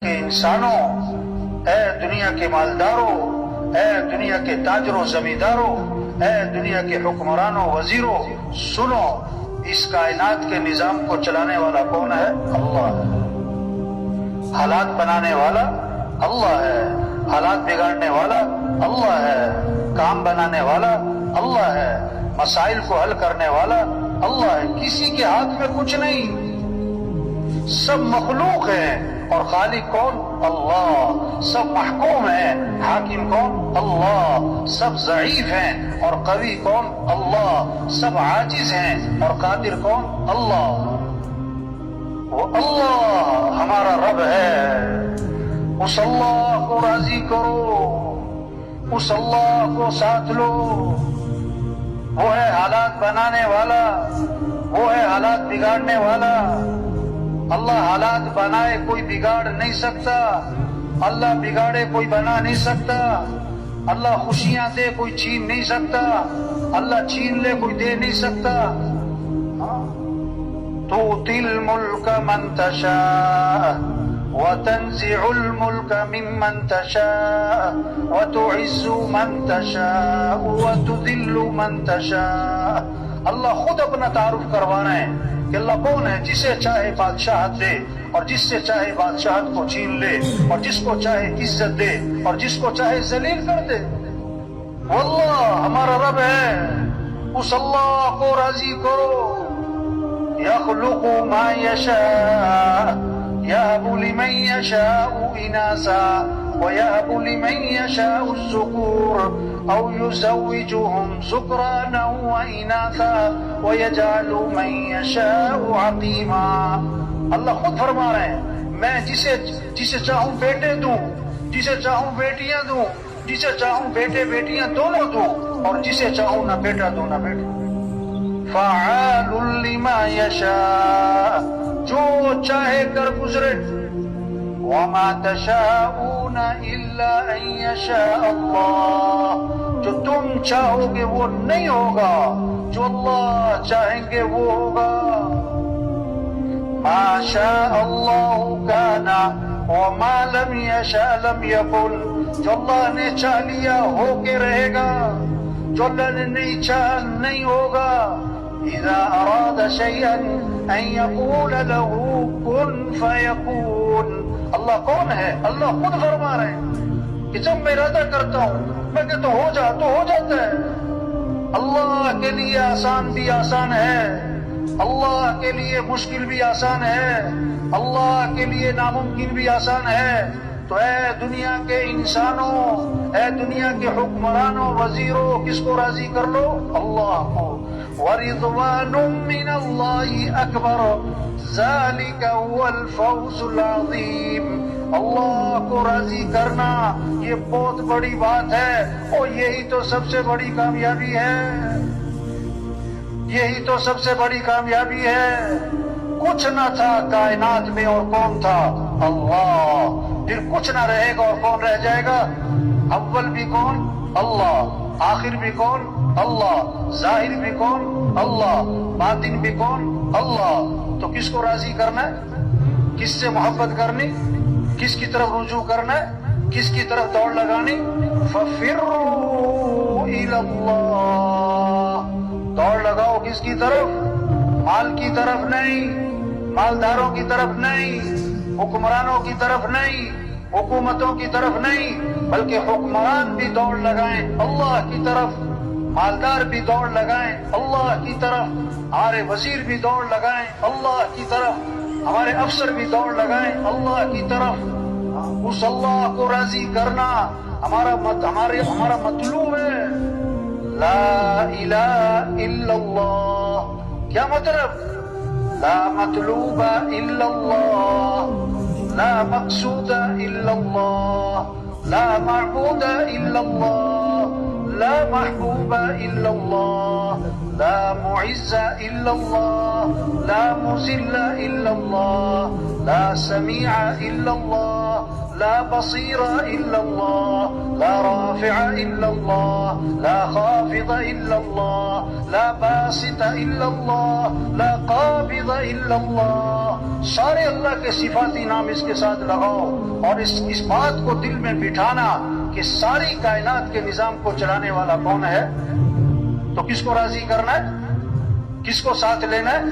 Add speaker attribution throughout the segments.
Speaker 1: کہ انسانوں، اے دنیا کے مالداروں، اے دنیا کے تاجروں زمینداروں، اے دنیا کے حکمرانوں وزیروں، سنو، اس کائنات کے نظام کو چلانے والا کون ہے؟ اللہ ہے۔ حالات بنانے والا اللہ ہے، حالات بگاڑنے والا اللہ ہے، کام بنانے والا اللہ ہے، مسائل کو حل کرنے والا اللہ ہے۔ کسی کے ہاتھ میں کچھ نہیں، سب مخلوق ہیں، اور خالق کون؟ اللہ۔ سب محکوم ہیں، حاکم کون؟ اللہ۔ سب ضعیف ہیں اور قوی کون؟ اللہ۔ سب عاجز ہیں اور قادر کون؟ اللہ۔ وہ اللہ ہمارا رب ہے، اس اللہ کو راضی کرو، اس اللہ کو ساتھ لو۔ وہ ہے حالات بنانے والا، وہ ہے حالات بگاڑنے والا۔ اللہ حالات بنائے کوئی بگاڑ نہیں سکتا، اللہ بگاڑے کوئی بنا نہیں سکتا، اللہ خوشیاں دے کوئی چھین نہیں سکتا، اللہ چھین لے کوئی دے نہیں سکتا۔ تؤتی الملک من تشاء وتنزع الملک ممن تشاء وتعز من تشاء وتذل من تشاء۔ اللہ خود اپنا تعارف کروانا ہے کہ اللہ کون ہے، جسے چاہے بادشاہت دے اور جس سے چاہے بادشاہت کو چھین لے، اور جس کو چاہے عزت دے اور جس کو چاہے ذلیل کر دے۔ واللہ ہمارا رب ہے، اس اللہ کو راضی کرو۔ یخلق ما یشاء یہب لمن یشاء اناثا ویہب لمن یشاء الذکور او یزوجہم ذکرانا واناثا ویجعل من یشاء عقیما۔ اللہ خود فرما رہے ہیں، میں جسے چاہوں بیٹے دوں، جسے چاہوں بیٹیاں دوں، جسے چاہوں بیٹے بیٹیاں دونوں دوں، اور جسے چاہوں نہ بیٹا دوں نہ بیٹا۔ فعال لما یشاء، جو چاہے کر گزرے۔ وما تشاءون الا ان یشاء اللہ، جو تم چاہو گے وہ نہیں ہوگا، جو اللہ چاہیں گے وہ ہوگا۔ ما شاء اللہ کان وما لم یشاء لم یکن، جو اللہ نے چاہ لیا ہو کے رہے گا، جو اللہ نے نہیں چاہا نہیں ہوگا۔ اذا اراد شیئا ان یقول له کن فیکون۔ اللہ کون ہے؟ اللہ خود فرما رہے ہیں کہ جب میں ارادہ کرتا ہوں، میں کہتا ہوں ہو جا تو ہو جاتا ہے۔ اللہ کے لیے آسان بھی آسان ہے، اللہ کے لیے مشکل بھی آسان ہے، اللہ کے لیے ناممکن بھی آسان ہے۔ تو اے دنیا کے انسانوں، اے دنیا کے حکمرانوں وزیروں، کس کو راضی کر لو؟ اللہ کو۔ وَرِضْوَانٌ مِّنَ اللَّهِ أَكْبَرُ ذَلِكَ هُوَ الْفَوْزُ الْعَظِيمُ۔ اللہ کو راضی کرنا یہ بہت بڑی بات ہے، اور یہی تو سب سے بڑی کامیابی ہے، یہی تو سب سے بڑی کامیابی ہے۔ کچھ نہ تھا کائنات میں اور کون تھا؟ اللہ۔ پھر کچھ نہ رہے گا اور کون رہ جائے گا؟ اول بھی کون؟ اللہ۔ آخر بھی کون؟ اللہ۔ ظاہر بھی کون؟ اللہ۔ باطن بھی کون؟ اللہ۔ تو کس کو راضی کرنا ہے؟ کس سے محبت کرنی؟ کس کی طرف رجوع کرنا ہے؟ کس کی طرف دوڑ لگانی؟ فَفِرُّوا إِلَى اللَّهِ، دوڑ لگاؤ کس کی طرف؟ مال کی طرف نہیں، مالداروں کی طرف نہیں، حکمرانوں کی طرف نہیں، حکومتوں کی طرف نہیں، بلکہ حکمران بھی دوڑ لگائیں اللہ کی طرف، مالدار بھی دوڑ لگائیں اللہ کی طرف، ہمارے وزیر بھی دوڑ لگائیں اللہ کی طرف، ہمارے افسر بھی دوڑ لگائیں اللہ کی طرف۔ اس اللہ کو راضی کرنا ہمارا مطلوب ہے۔ لا الہ الا اللہ، کیا مطلب؟ لا مطلوب الا اللہ، لا مقصود الا اللہ، لا معبود الا اللہ، لا محبوب الا اللہ، لا معز الا اللہ، لا مذل الا اللہ، لا سمیع الا اللہ، لا بصير إلا الله، لا رافع إلا الله، لا خافض إلا الله، لا باسط إلا الله، لا قابض إلا الله۔ سارے اللہ کے صفاتی نام اس کے ساتھ لگاؤ اور اس بات کو دل میں بٹھانا کہ ساری کائنات کے نظام کو چلانے والا کون ہے، تو کس کو راضی کرنا ہے، کس کو ساتھ لینا ہے،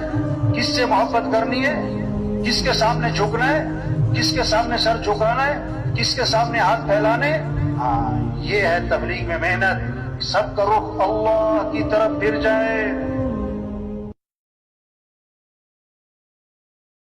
Speaker 1: کس سے محبت کرنی ہے، کس کے سامنے جھکنا ہے، کس کے سامنے سر جھکانا ہے، کس کے سامنے ہاتھ پھیلانے۔ یہ ہے تبلیغ میں محنت، سب کا رخ اللہ کی طرف پھر جائے۔